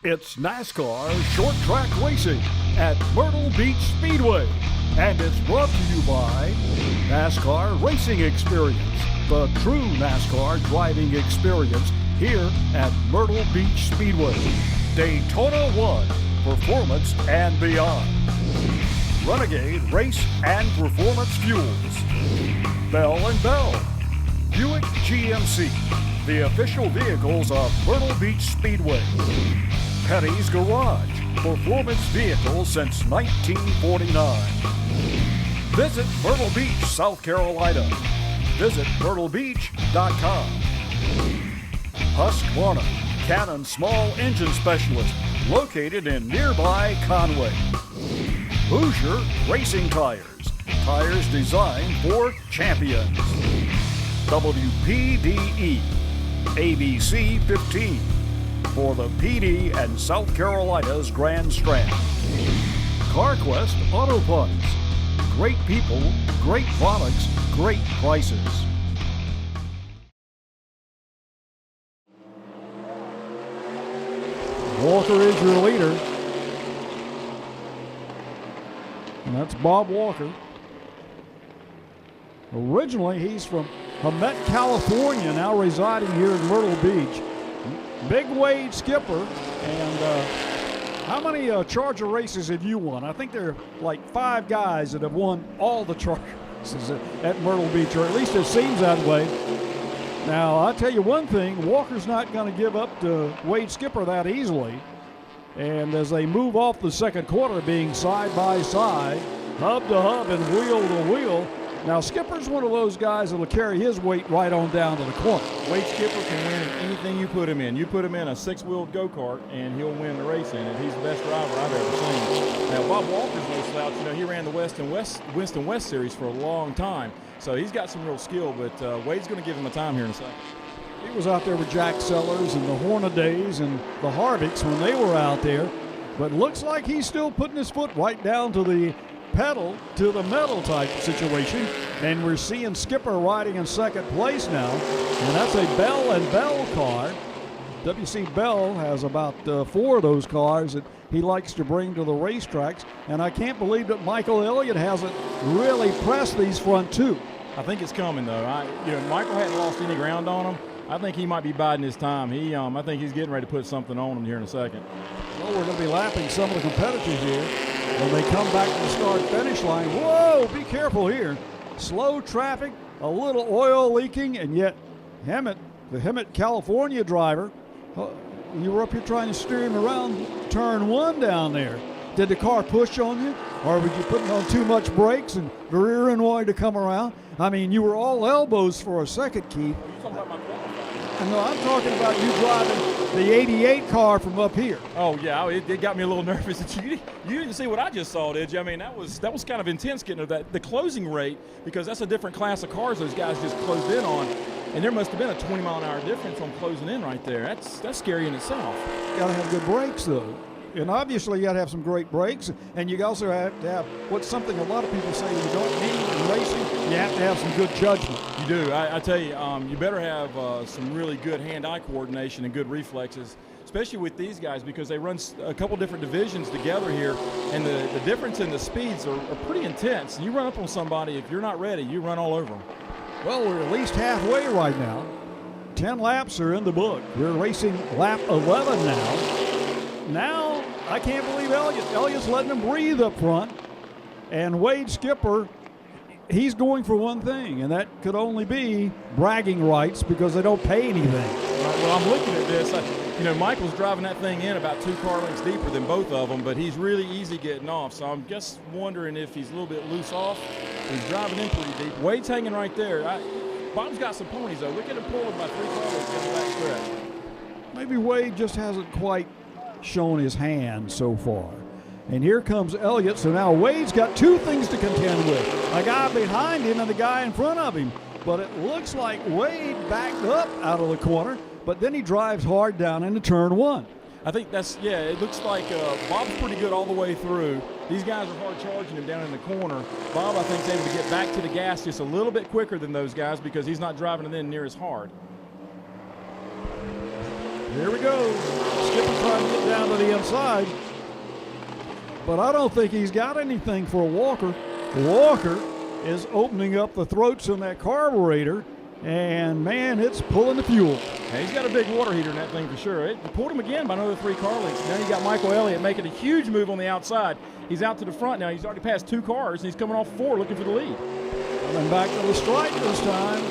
It's NASCAR short track racing at Myrtle Beach Speedway. And it's brought to you by NASCAR Racing Experience, the true NASCAR driving experience here at Myrtle Beach Speedway. Daytona 1, performance and beyond. Renegade Race and Performance Fuels. Bell & Bell. Buick GMC, the official vehicles of Myrtle Beach Speedway. Petty's Garage, performance vehicles since 1949. Visit Myrtle Beach, South Carolina. Visit myrtlebeach.com. Husqvarna, Cannon small engine specialist, located in nearby Conway. Hoosier Racing Tires, tires designed for champions. WPDE, ABC 15, for the PD and South Carolina's Grand Strand. CarQuest Auto Parts, great people, great products, great prices. Walker is your leader. And that's Bob Walker. Originally, he's from Hemet, California, now residing here in Myrtle Beach. Big Wade skipper. And how many Charger races have you won? I think there are like 5 guys that have won all the Charger races at Myrtle Beach, or at least it seems that way. Now, I'll tell you one thing, Walker's not going to give up to Wade Skipper that easily. And as they move off the second quarter, being side by side, hub to hub and wheel to wheel, now Skipper's one of those guys that will carry his weight right on down to the corner. Wade Skipper can win in anything you put him in. You put him in a 6-wheeled go-kart, and he'll win the race in it. He's the best driver I've ever seen. Now, Bob Walker's no slouch. You know, he ran the Winston West Series for a long time, so he's got some real skill, but Wade's going to give him a time here in a second. He was out there with Jack Sellers and the Hornadays and the Harvicks when they were out there, but looks like he's still putting his foot right down to the pedal to the metal type situation, and we're seeing Skipper riding in second place now, and that's a Bell & Bell car. W.C. Bell has about 4 of those cars that he likes to bring to the racetracks, and I can't believe that Michael Elliott hasn't really pressed these front 2. I think it's coming, though. Michael hadn't lost any ground on him. I think he might be biding his time. I think he's getting ready to put something on him here in a second. Well, we're going to be lapping some of the competitors here when they come back to the start-finish line. Whoa, be careful here. Slow traffic, a little oil leaking, and yet the Hemet, California driver, you were up here trying to steer him around turn 1 down there. Did the car push on you, or were you putting on too much brakes and the rear end wanted to come around? I mean, you were all elbows for a second, Keith. No, I'm talking about you driving the 88 car from up here. Oh, yeah, it got me a little nervous. You didn't see what I just saw, did you? I mean, that was kind of intense getting to that. The closing rate, because that's a different class of cars those guys just closed in on, and there must have been a 20-mile-an-hour difference on closing in right there. That's scary in itself. You got to have good brakes, though. And obviously you got to have some great brakes, and you also have to have what's something a lot of people say you don't need in racing. You have to have some good judgment. You do. I tell you, you better have some really good hand-eye coordination and good reflexes, especially with these guys, because they run a couple different divisions together here, and the difference in the speeds are pretty intense. You run up on somebody, if you're not ready, you run all over them. Well, we're at least halfway right now. 10 laps are in the book. We're racing lap 11 now. Now, I can't believe Elliott's letting him breathe up front. And Wade Skipper, he's going for one thing, and that could only be bragging rights because they don't pay anything. Well, I'm looking at this. Michael's driving that thing in about 2 car lengths deeper than both of them, but he's really easy getting off. So I'm just wondering if he's a little bit loose off. He's driving in pretty deep. Wade's hanging right there. Bob's got some ponies, though. Look at him pulling by 3 car lengths in the back stretch. Maybe Wade just hasn't quite shown his hand so far. And here comes Elliott. So now Wade's got 2 things to contend with. A guy behind him and the guy in front of him. But it looks like Wade backed up out of the corner, but then he drives hard down into turn 1. I think it looks like Bob's pretty good all the way through. These guys are hard charging him down in the corner. Bob, I think, is able to get back to the gas just a little bit quicker than those guys because he's not driving it in near as hard. Here we go. Skipper trying to get down to the inside. But I don't think he's got anything for Walker. Walker is opening up the throats in that carburetor, and man, it's pulling the fuel. Yeah, he's got a big water heater in that thing for sure. It pulled him again by another 3 car lengths. Now you got Michael Elliott making a huge move on the outside. He's out to the front now. He's already passed 2 cars, and he's coming off 4 looking for the lead. Coming back to the stripe this time.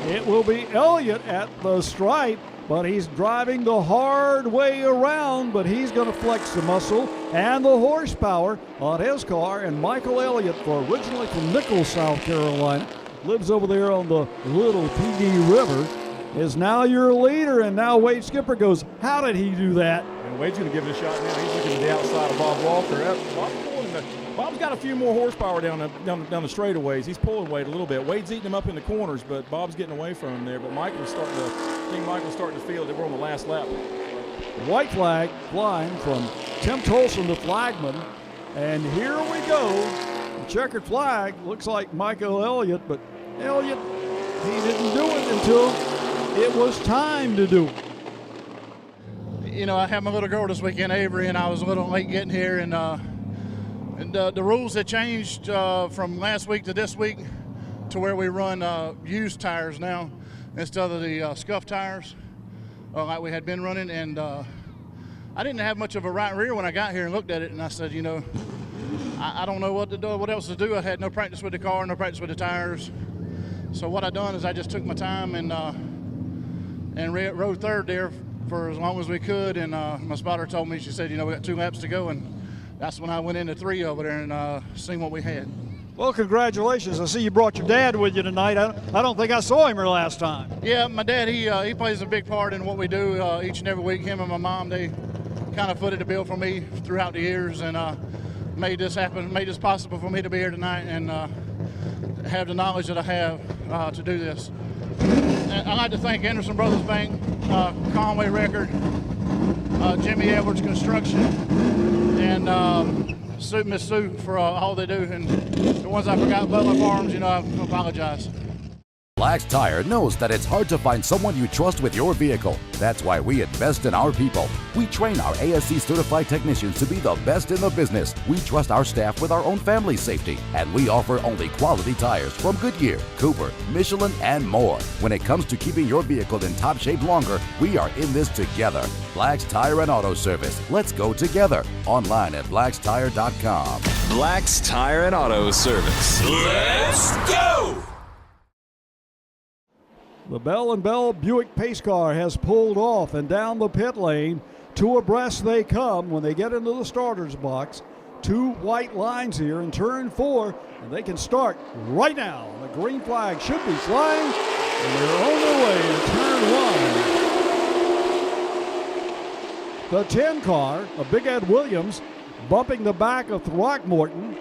It will be Elliott at the stripe, but he's driving the hard way around, but he's going to flex the muscle and the horsepower on his car. And Michael Elliott, originally from Nichols, South Carolina, lives over there on the Little Pee River, is now your leader. And now Wade Skipper goes, how did he do that? And Wade's going to give it a shot now. He's looking at the outside of Bob Walker. Bob's got a few more horsepower down the straightaways. He's pulling Wade a little bit. Wade's eating him up in the corners, but Bob's getting away from him there. But Michael's starting to feel that we're on the last lap. White flag flying from Tim Tolson to flagman. And here we go. The checkered flag looks like Michael Elliott, but Elliott, he didn't do it until it was time to do it. You know, I had my little girl this weekend, Avery, and I was a little late getting here, and the rules had changed from last week to this week to where we run used tires now instead of the scuff tires like we had been running. And I didn't have much of a right rear when I got here and looked at it, and I said, you know, I don't know what to do, what else to do. I had no practice with the car, no practice with the tires. So what I done is I just took my time and rode third there for as long as we could. And my spotter told me, she said, you know, we got 2 laps to go, and that's when I went into 3 over there and seen what we had. Well, congratulations. I see you brought your dad with you tonight. I don't think I saw him here last time. Yeah, my dad, he plays a big part in what we do each and every week. Him and my mom, they kind of footed the bill for me throughout the years and made this happen, made this possible for me to be here tonight and have the knowledge that I have to do this. And I'd like to thank Anderson Brothers Bank, Conway Record, Jimmy Edwards Construction, and Miss Sue for all they do. And the ones I forgot, Butler Farms, you know, I apologize. Black's Tire knows that it's hard to find someone you trust with your vehicle. That's why we invest in our people. We train our ASC certified technicians to be the best in the business. We trust our staff with our own family safety. And we offer only quality tires from Goodyear, Cooper, Michelin, and more. When it comes to keeping your vehicle in top shape longer, we are in this together. Black's Tire and Auto Service. Let's go together. Online at blackstire.com. Black's Tire and Auto Service. Let's go! The Bell & Bell Buick pace car has pulled off and down the pit lane. 2 abreast they come when they get into the starter's box. 2 white lines here in turn 4, and they can start right now. The green flag should be flying, and they're on their way to turn 1. The 10 car, a Big Ed Williams, bumping the back of Throckmorton.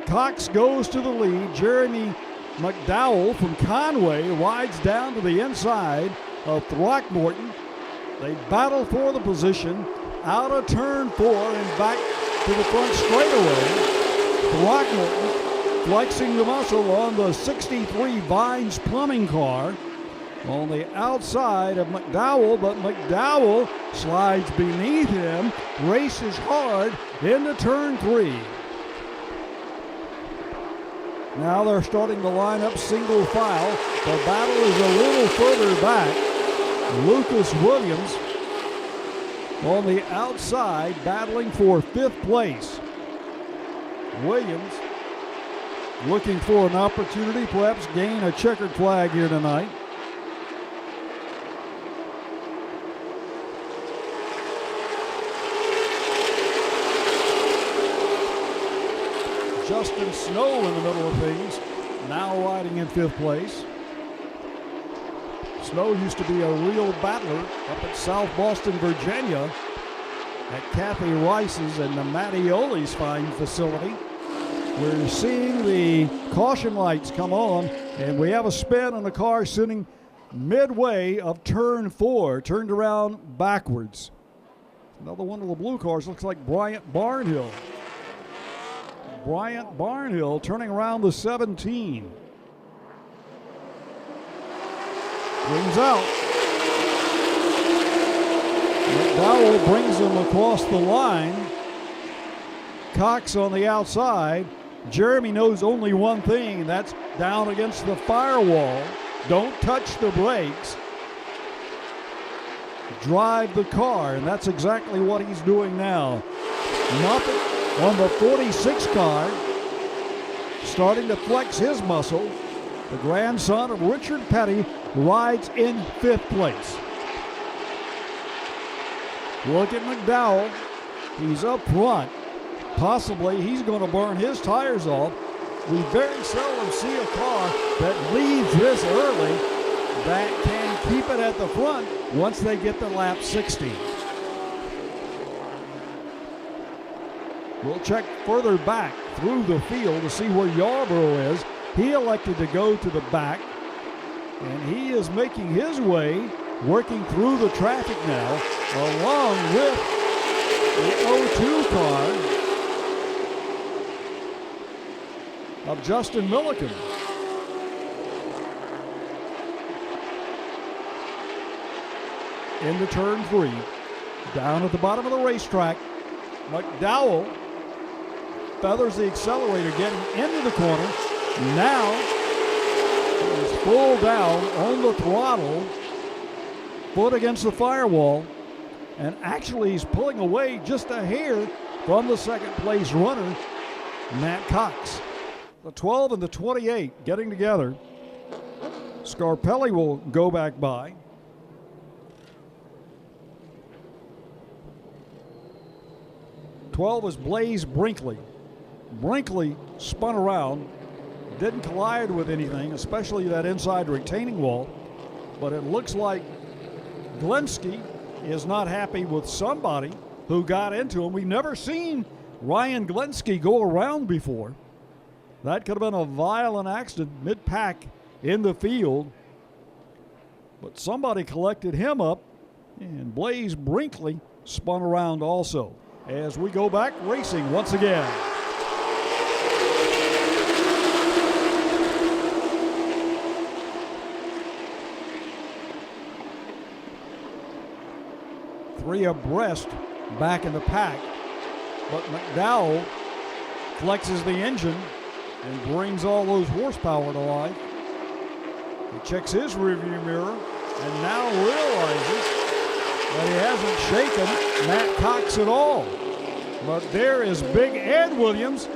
Cox goes to the lead. Jeremy McDowell from Conway rides down to the inside of Throckmorton. They battle for the position out of turn 4 and back to the front straightaway. Throckmorton flexing the muscle on the 63 Vines plumbing car on the outside of McDowell, but McDowell slides beneath him, races hard into turn 3. Now they're starting to line up single file. The battle is a little further back. Lucas Williams on the outside battling for 5th place. Williams looking for an opportunity, perhaps gain a checkered flag here tonight. Justin Snow in the middle of things, now riding in 5th place. Snow used to be a real battler up at South Boston, Virginia, at Kathy Rice's and the Mattioli's fine facility. We're seeing the caution lights come on, and we have a spin on the car sitting midway of turn 4, turned around backwards. Another one of the blue cars looks like Bryant Barnhill. Bryant Barnhill turning around the 17. Rings out. McDowell brings him across the line. Cox on the outside. Jeremy knows only one thing, and that's down against the firewall. Don't touch the brakes. Drive the car, and that's exactly what he's doing now. Moffitt on the 46 car, starting to flex his muscle. The grandson of Richard Petty rides in 5th place. Look at McDowell. He's up front. Possibly he's going to burn his tires off. We very seldom see a car that leads this early that can keep it at the front once they get to lap 60. We'll check further back through the field to see where Yarborough is. He elected to go to the back, and he is making his way, working through the traffic now, along with the 02 car of Justin Milliken. Into turn 3, down at the bottom of the racetrack, McDowell feathers the accelerator, getting into the corner. Now he's full down on the throttle, foot against the firewall, and actually he's pulling away just a hair from the second place runner, Matt Cox. The 12 and the 28 getting together. Scarpelli will go back by. '12 is Blaze Brinkley. Brinkley spun around, didn't collide with anything, especially that inside retaining wall, but it looks like Glenski is not happy with somebody who got into him. We've never seen Ryan Glenski go around before. That could have been a violent accident mid-pack in the field, but somebody collected him up, and Blaze Brinkley spun around also. As we go back racing once again. Three abreast back in the pack, but McDowell flexes the engine and brings all those horsepower to life. He checks his rearview mirror and now realizes that he hasn't shaken Matt Cox at all. But there is Big Ed Williams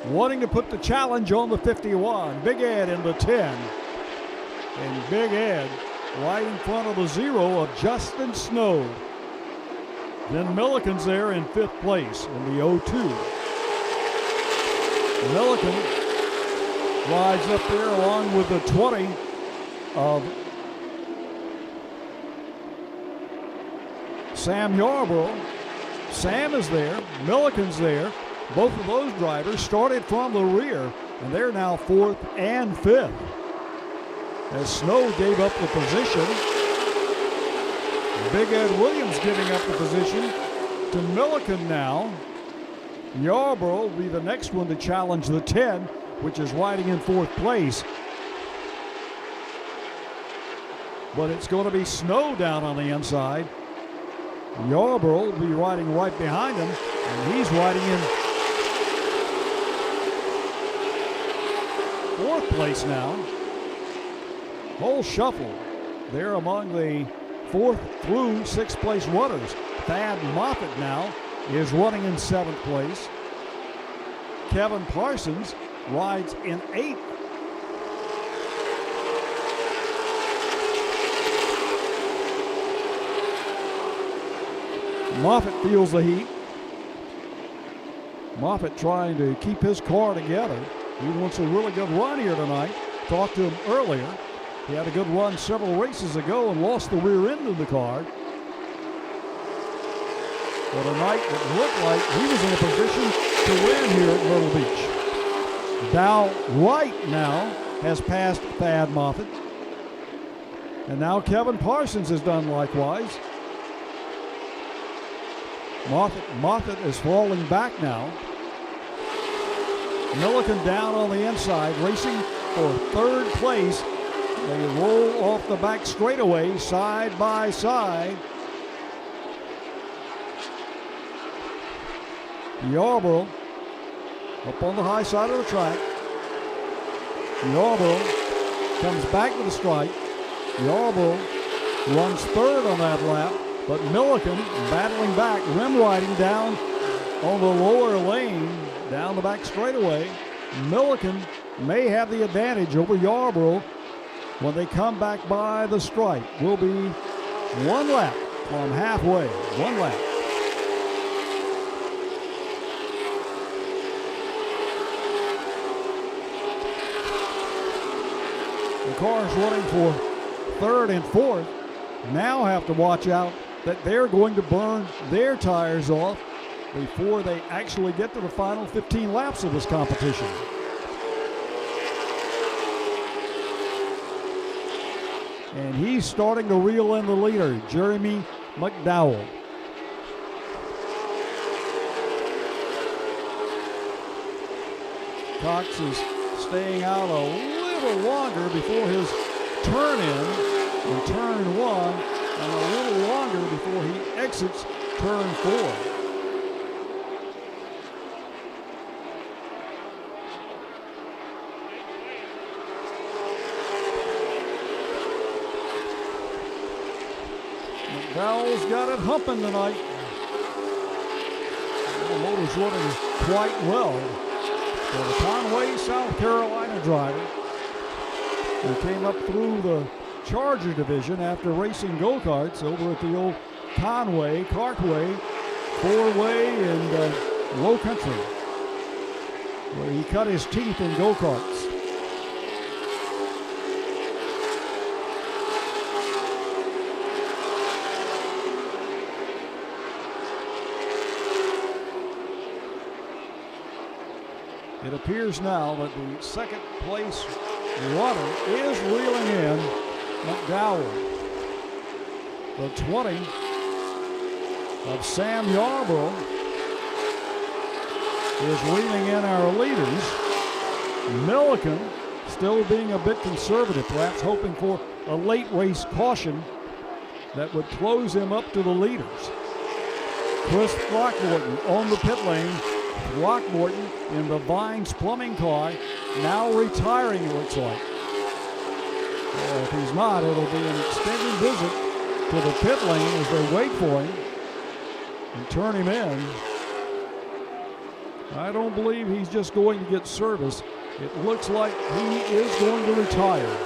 wanting to put the challenge on the 51. Big Ed in the 10. And Big Ed right in front of the 0 of Justin Snow. Then Milliken's there in 5th place in the 02. Milliken rides up there along with the 20 of Sam Yarborough. Sam is there, Milliken's there. Both of those drivers started from the rear, and they're now 4th and 5th. As Snow gave up the position, Big Ed Williams giving up the position to Milliken now. Yarborough will be the next one to challenge the 10, which is riding in 4th place. But it's going to be Snow down on the inside. Yarborough will be riding right behind him, and he's riding in 4th place now. Whole shuffle there among the 4th through 6th place runners. Thad Moffitt now is running in 7th place. Kevin Parsons rides in 8th. Moffitt feels the heat. Moffitt trying to keep his car together. He wants a really good run here tonight. Talked to him earlier. He had a good run several races ago and lost the rear end of the car. But tonight it looked like he was in a position to win here at Myrtle Beach. Dow Wright now has passed Thad Moffitt. And now Kevin Parsons has done likewise. Moffitt is falling back now. Milliken down on the inside, racing for 3rd place. They roll off the back straightaway, side by side. Yarborough up on the high side of the track. Yarborough comes back to the stripe. Yarborough runs third on that lap, but Milliken battling back, rim riding down on the lower lane, down the back straightaway. Milliken may have the advantage over Yarborough when they come back by the stripe. Will be one lap from halfway, one lap. The cars running for third and fourth now have to watch out that they're going to burn their tires off before they actually get to the final 15 laps of this competition. And he's starting to reel in the leader, Jeremy McDowell. Cox is staying out a little longer before his turn in turn one, and a little longer before he exits turn four. McDowell's got it humping tonight. The motor's running quite well for the Conway, South Carolina driver, who came up through the Charger division after racing go-karts over at the old Conway, Cartway, four-way and Low Country, where he cut his teeth in go-karts. It appears now that the second place runner is reeling in McDowell. The 20 of Sam Yarborough is reeling in our leaders. Milliken still being a bit conservative, perhaps hoping for a late race caution that would close him up to the leaders. Chris Throckmorton on the pit lane. Throckmorton in the Vines Plumbing car, now retiring, it looks like. Well, if he's not, it'll be an extended visit to the pit lane as they wait for him and turn him in. I don't believe he's just going to get service. It looks like he is going to retire.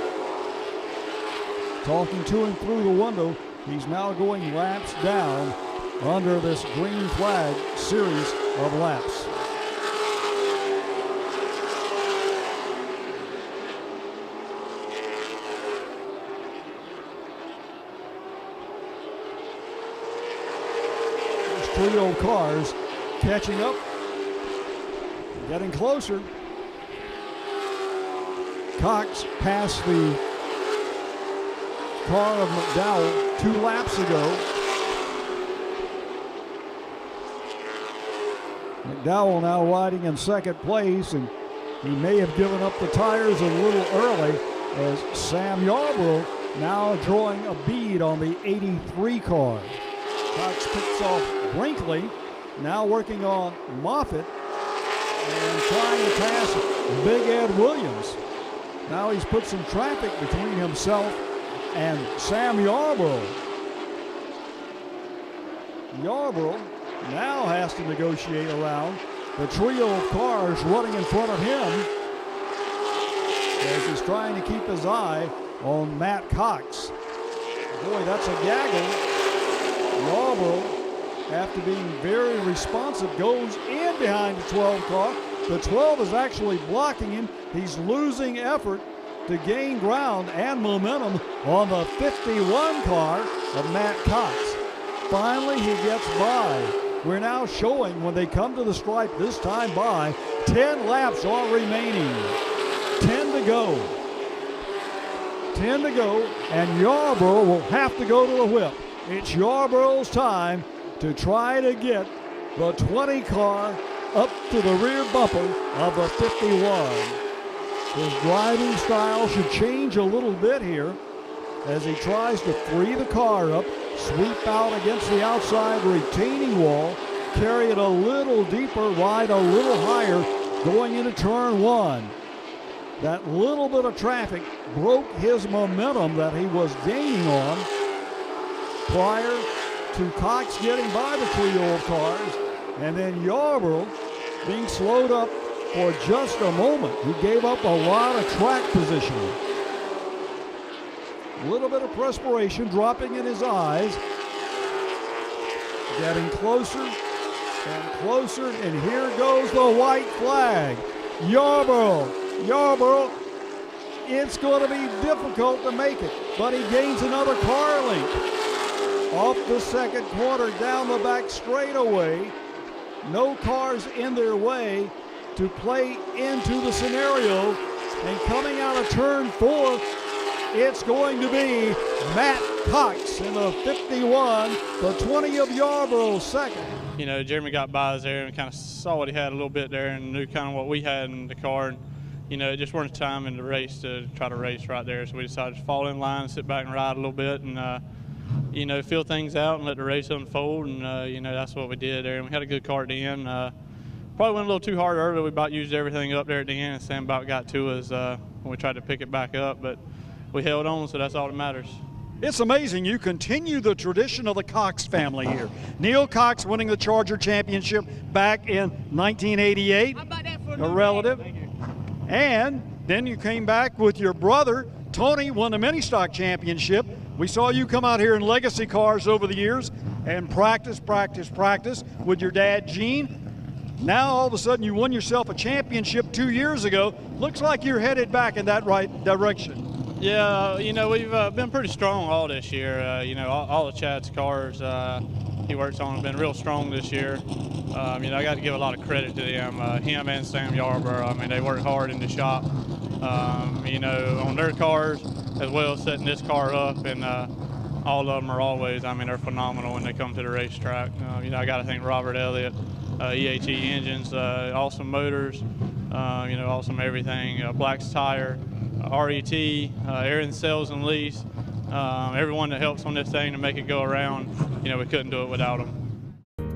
Talking to him through the window, he's now going laps down under this green flag series of laps. There's trio of cars catching up, getting closer. Cox passed the car of McDowell 2 laps ago. McDowell now riding in second place, and he may have given up the tires a little early as Sam Yarborough now drawing a bead on the 83 car. Cox picks off Brinkley, now working on Moffitt and trying to pass Big Ed Williams. Now he's put some traffic between himself and Sam Yarborough. Yarborough now has to negotiate around the trio of cars running in front of him as he's trying to keep his eye on Matt Cox. Boy, that's a gaggle. Yarborough, after being very responsive, goes in behind the 12 car. The 12 is actually blocking him. He's losing effort to gain ground and momentum on the 51 car of Matt Cox. Finally, he gets by. We're now showing when they come to the stripe this time by 10 laps are remaining. 10 to go. 10 to go, and Yarborough will have to go to the whip. It's Yarborough's time to try to get the 20 car up to the rear bumper of the 51. His driving style should change a little bit here as he tries to free the car up, sweep out against the outside retaining wall, carry it a little deeper, ride a little higher going into turn one. That little bit of traffic broke his momentum that he was gaining on prior to Cox getting by the trio of cars, and then Yarborough being slowed up for just a moment. He gave up a lot of track positioning. A little bit of perspiration dropping in his eyes. Getting closer and closer, and here goes the white flag. Yarborough, it's going to be difficult to make it, but he gains another car length. Off the second corner, down the back straightaway. No cars in their way to play into the scenario. And coming out of turn 4, it's going to be Matt Cox in the 51, the 20 of Yarborough second. You know, Jeremy got by us there and kind of saw what he had a little bit there and knew kind of what we had in the car. And, you know, it just weren't time in the race to try to race right there. So we decided to fall in line, sit back and ride a little bit and, you know, feel things out and let the race unfold. And, you know, that's what we did there. And we had a good car at the end. Probably went a little too hard early. We about used everything up there at the end, and Sam about got to us when we tried to pick it back up. But we held on, so that's all that matters. It's amazing. You continue the tradition of the Cox family here. Neil Cox winning the Charger Championship back in 1988, a relative. And then you came back with your brother, Tony, won the Mini Stock Championship. We saw you come out here in legacy cars over the years and practice with your dad, Gene. Now all of a sudden you won yourself a championship 2 years ago. Looks like you're headed back in that right direction. Yeah, you know, we've been pretty strong all this year. You know, all of Chad's cars he works on have been real strong this year. You know, I got to give a lot of credit to them, him and Sam Yarborough. I mean, they work hard in the shop, you know, on their cars as well as setting this car up. And all of them are always, I mean, they're phenomenal when they come to the racetrack. You know, I got to thank Robert Elliott, EHE Engines, awesome motors, you know, awesome everything, Black's Tire, RET, Aaron Sales and Lease, everyone that helps on this thing to make it go around. You know, we couldn't do it without them.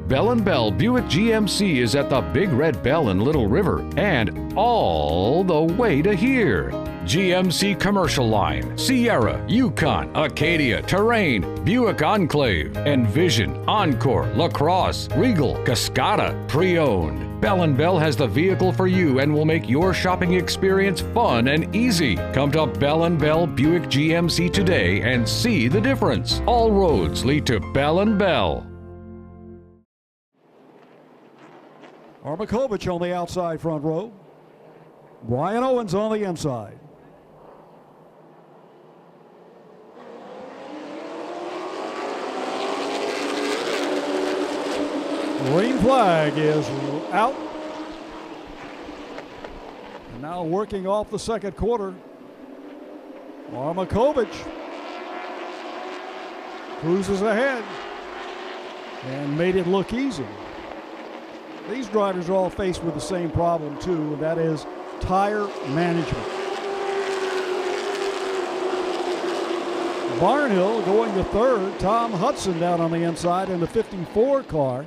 Bell & Bell Buick GMC is at the Big Red Bell in Little River and all the way to here. GMC Commercial Line, Sierra, Yukon, Acadia, Terrain, Buick Enclave, Envision, Encore, LaCrosse, Regal, Cascada, pre-owned. Bell & Bell has the vehicle for you and will make your shopping experience fun and easy. Come to Bell & Bell Buick GMC today and see the difference. All roads lead to Bell & Bell. Armakovich on the outside front row. Brian Owens on the inside. Green flag is out. And now working off the second quarter. Armakovich cruises ahead and made it look easy. These drivers are all faced with the same problem too, and that is tire management. Barnhill going to third. Tom Hudson down on the inside in the 54 car.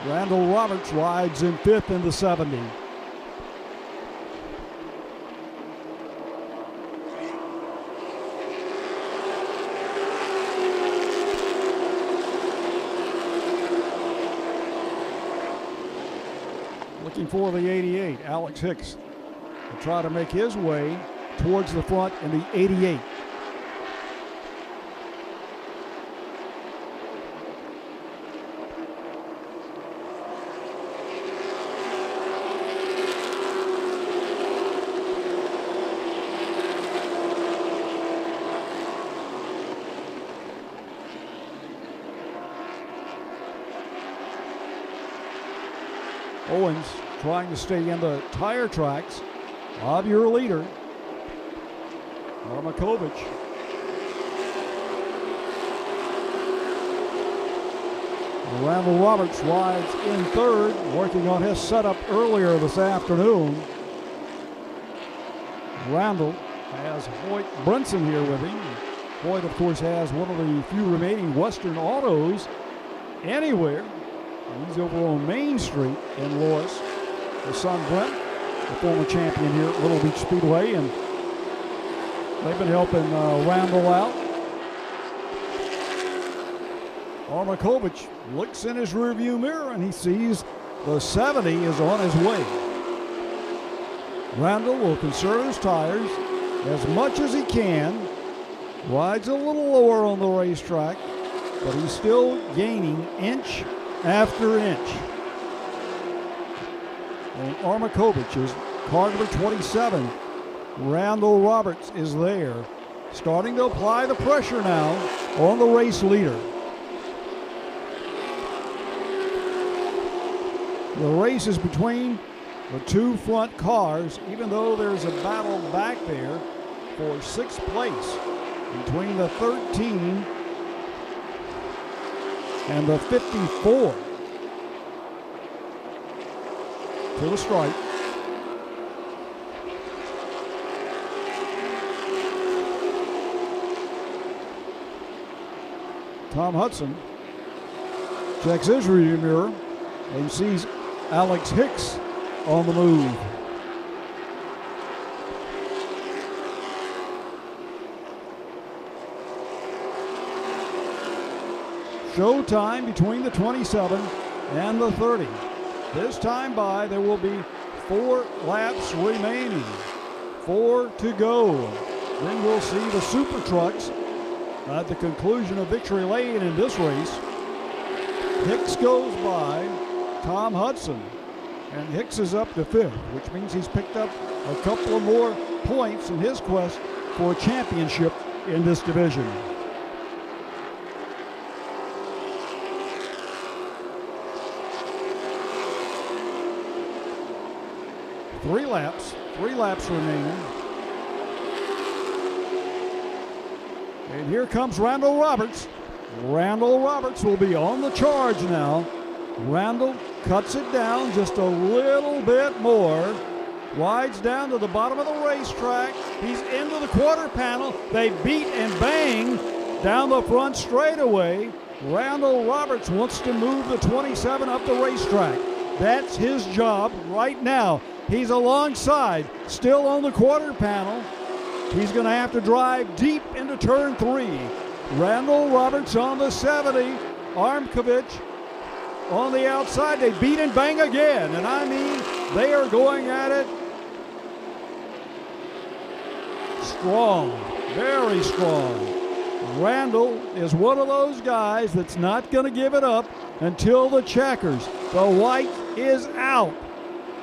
Randall Roberts rides in fifth in the 70. Looking for the 88, Alex Hicks will try to make his way towards the front in the 88. Owens trying to stay in the tire tracks of your leader, Armakovich. Randall Roberts rides in third, working on his setup earlier this afternoon. Randall has Hoyt Brunson here with him. Boyd, of course, has one of the few remaining Western autos anywhere. He's over on Main Street in Lois. His son Brent, the former champion here at Myrtle Beach Speedway, and they've been helping Randall out. Armakovich looks in his rearview mirror and he sees the 70 is on his way. Randall will conserve his tires as much as he can. Rides a little lower on the racetrack, but he's still gaining inch after inch. And Armakovich is car number 27. Randall Roberts is there, starting to apply the pressure now on the race leader. The race is between the two front cars, even though there's a battle back there for 6th place between the 13 and the 54 to the stripe. Tom Hudson checks his rearview mirror and sees Alex Hicks on the move. Showtime between the 27 and the 30. This time by, there will be 4 laps remaining. 4 to go. Then we'll see the Super Trucks at the conclusion of Victory Lane in this race. Hicks goes by Tom Hudson, and Hicks is up to 5th, which means he's picked up a couple of more points in his quest for a championship in this division. Three laps remaining. And here comes Randall Roberts. Randall Roberts will be on the charge now. Randall cuts it down just a little bit more. Rides down to the bottom of the racetrack. He's into the quarter panel. They beat and bang down the front straightaway. Randall Roberts wants to move the 27 up the racetrack. That's his job right now. He's alongside, still on the quarter panel. He's going to have to drive deep into turn 3. Randall Roberts on the 70. Armakovich on the outside. They beat and bang again. And I mean, they are going at it strong, very strong. Randall is one of those guys that's not going to give it up until the checkers. The white is out.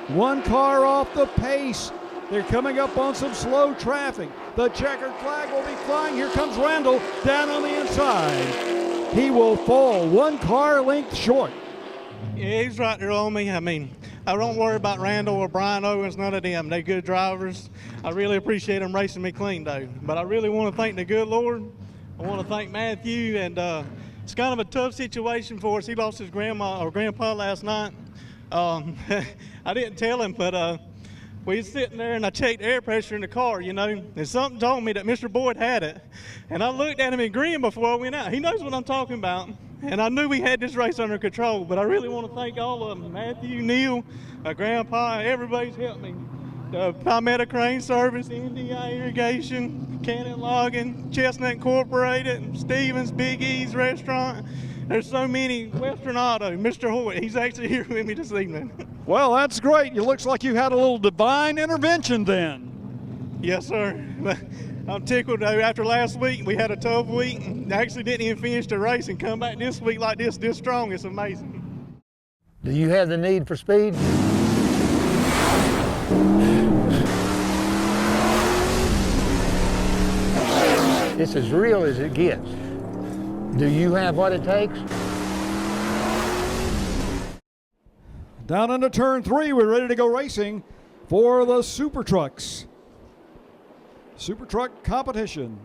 One car off the pace. They're coming up on some slow traffic. The checkered flag will be flying. Here comes Randall down on the inside. He will fall 1 car length short. Yeah, he's right there on me. I mean, I don't worry about Randall or Brian Owens, none of them. They're good drivers. I really appreciate them racing me clean, though. But I really want to thank the good Lord. I want to thank Matthew, and it's kind of a tough situation for us. He lost his grandpa last night. I didn't tell him, but we was sitting there and I checked the air pressure in the car, you know, and something told me that Mr. Boyd had it. And I looked at him and grinned before I went out. He knows what I'm talking about. And I knew we had this race under control, but I really want to thank all of them. Matthew, Neil, my grandpa, everybody's helped me. The Palmetto Crane Service, NDI Irrigation, Cannon Logging, Chestnut Incorporated, Stevens, Big E's Restaurant. There's so many. Western Auto, Mr. Hoyt, he's actually here with me this evening. Well, that's great. It looks like you had a little divine intervention then. Yes, sir. I'm tickled. After last week, we had a tough week. Actually didn't even finish the race and come back this week like this strong. It's amazing. Do you have the need for speed? It's as real as it gets. Do you have what it takes? Down into turn 3, we're ready to go racing for the Super Trucks. Super Truck competition.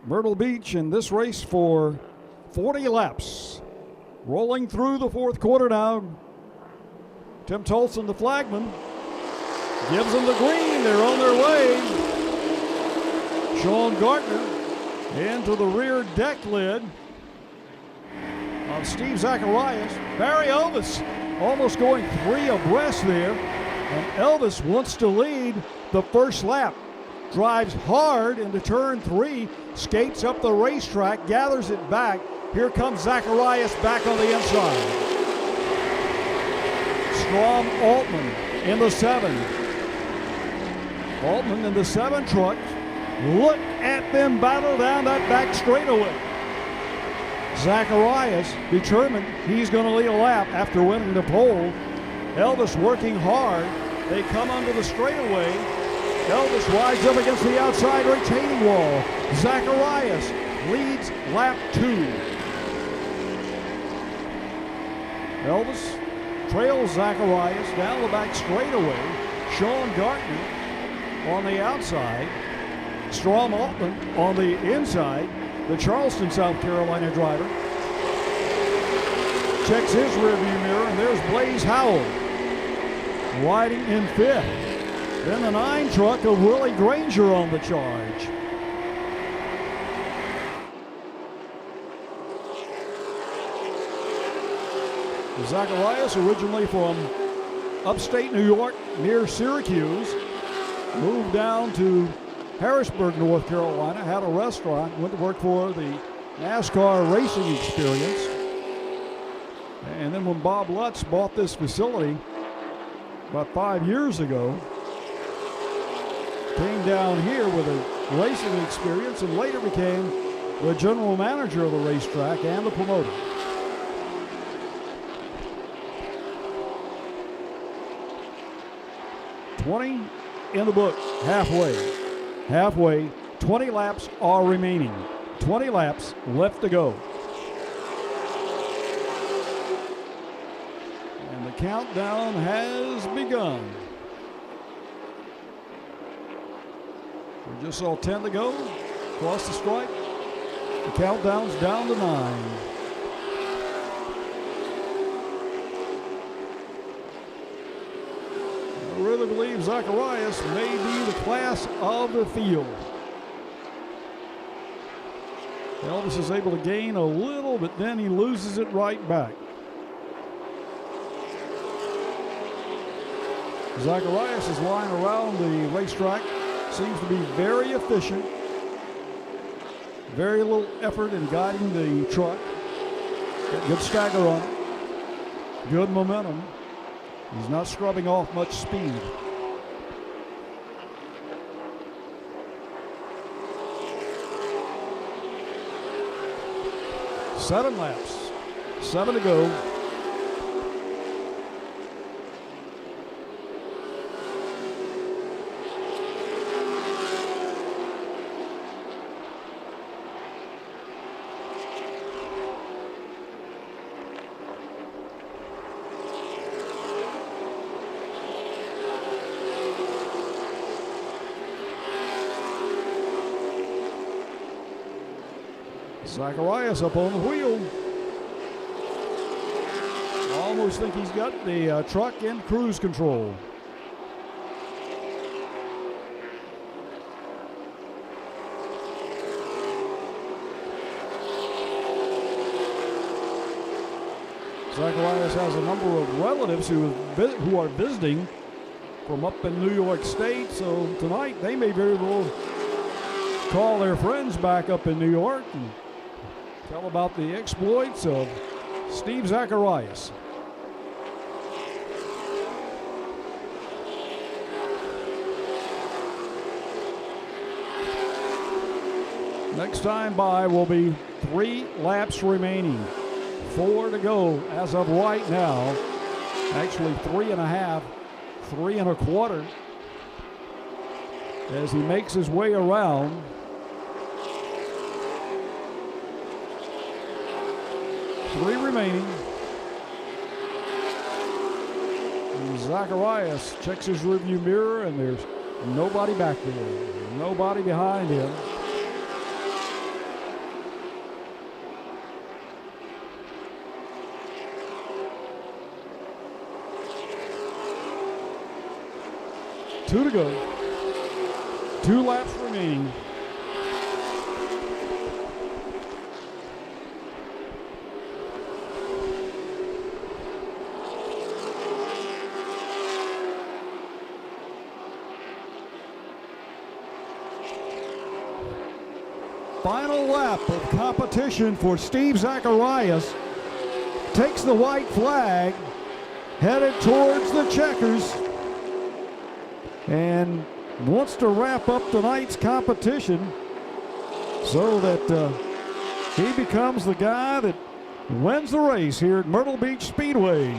Myrtle Beach in this race for 40 laps. Rolling through the 4th quarter now. Tim Tolson, the flagman, gives them the green. They're on their way. Sean Gartner into the rear deck lid of Steve Zacharias. Barry Elvis almost going 3 abreast there. And Elvis wants to lead the first lap. Drives hard into turn 3, skates up the racetrack, gathers it back. Here comes Zacharias back on the inside. Strom Altman in the 7. Altman in the 7 truck. Look at them battle down that back straightaway. Zacharias determined he's going to lead a lap after winning the pole. Elvis working hard. They come under the straightaway. Elvis rides up against the outside retaining wall. Zacharias leads lap 2. Elvis trails Zacharias down the back straightaway. Sean Gartner on the outside. Strom Altman on the inside. The Charleston, South Carolina driver checks his rearview mirror, and there's Blaze Howell riding in 5th. Then the 9 truck of Willie Granger on the charge. Zacharias, originally from upstate New York near Syracuse, moved down to Harrisburg, North Carolina, had a restaurant, went to work for the NASCAR Racing Experience. And then when Bob Lutz bought this facility about 5 years ago, came down here with a racing experience and later became the general manager of the racetrack and the promoter. $20 in the book, halfway, 20 laps are remaining. 20 laps left to go. And the countdown has begun. We just saw 10 to go, across the stripe. The countdown's down to 9. I really believe Zacharias may be the class of the field. Elvis is able to gain a little, but then he loses it right back. Zacharias' line around the racetrack seems to be very efficient. Very little effort in guiding the truck. Got good stagger on it. Good momentum. He's not scrubbing off much speed. Seven laps. 7 to go. Zacharias up on the wheel. Almost think he's got the truck in cruise control. Zacharias has a number of relatives who are visiting from up in New York State, so tonight they may very well call their friends back up in New York and tell about the exploits of Steve Zacharias. Next time by will be 3 laps remaining. 4 to go as of right now. Actually 3.5, 3 1/4 as he makes his way around. Three remaining. And Zacharias checks his rearview mirror, and there's nobody back there. Nobody behind him. Two to go. 2 laps remaining. final lap of competition for Steve Zacharias. Takes the white flag, headed towards the checkers, and wants to wrap up tonight's competition so that he becomes the guy that wins the race here at Myrtle Beach Speedway.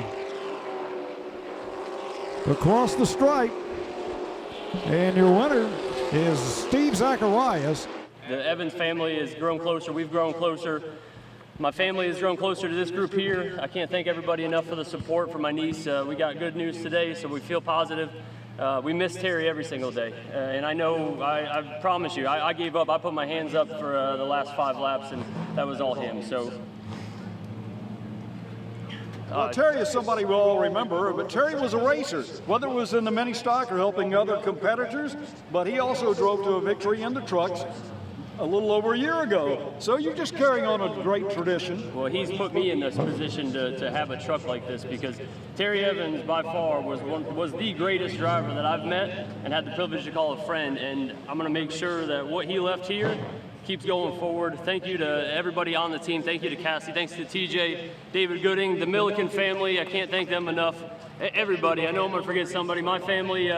Across the stripe, and your winner is Steve Zacharias. The Evans family has grown closer. We've grown closer. My family has grown closer to this group here. I can't thank everybody enough for the support for my niece. We got good news today, so we feel positive. We miss Terry every single day, and I know, I promise you, I gave up. I put my hands up for the last 5 laps, and that was all him. So. Well, Terry is somebody we'll all remember, but Terry was a racer, whether it was in the mini stock or helping other competitors, but he also drove to a victory in the trucks a little over a year ago. So you're just carrying on a great tradition. Well, he's put me in this position to have a truck like this, because Terry Evans by far was the greatest driver that I've met and had the privilege to call a friend, and I'm going to make sure that what he left here keeps going forward. Thank you to everybody on the team. Thank you to Cassie. Thanks to TJ, David Gooding, the Milliken family. I can't thank them enough. Everybody. I know I'm going to forget somebody. My family,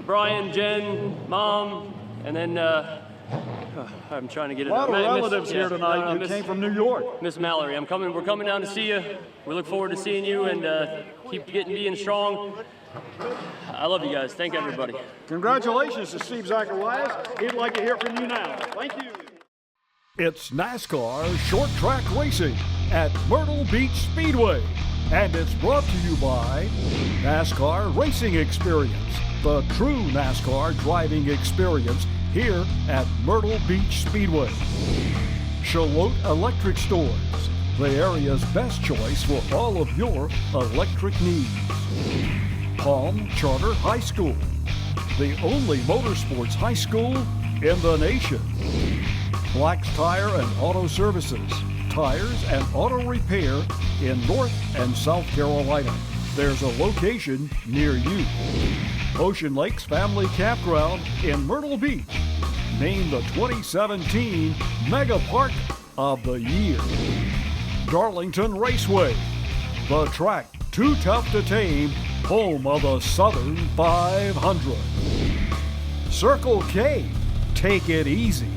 Brian, Jen, Mom, and then I'm trying to get it. A lot of relatives here tonight who came from New York. Miss Mallory, we're coming down to see you. We look forward to seeing you, and keep being strong. I love you guys. Thank everybody. Congratulations to Steve Zacharias. He'd like to hear from you now. Thank you. It's NASCAR short track racing at Myrtle Beach Speedway, and it's brought to you by NASCAR Racing Experience, the true NASCAR driving experience here at Myrtle Beach Speedway. Shallotte Electric Stores, the area's best choice for all of your electric needs. Palm Charter High School, the only motorsports high school in the nation. Black's Tire and Auto Services, tires and auto repair in North and South Carolina. There's a location near you. Ocean Lakes Family Campground in Myrtle Beach, named the 2017 Mega Park of the Year. Darlington Raceway, the track too tough to tame, home of the Southern 500. Circle K, take it easy.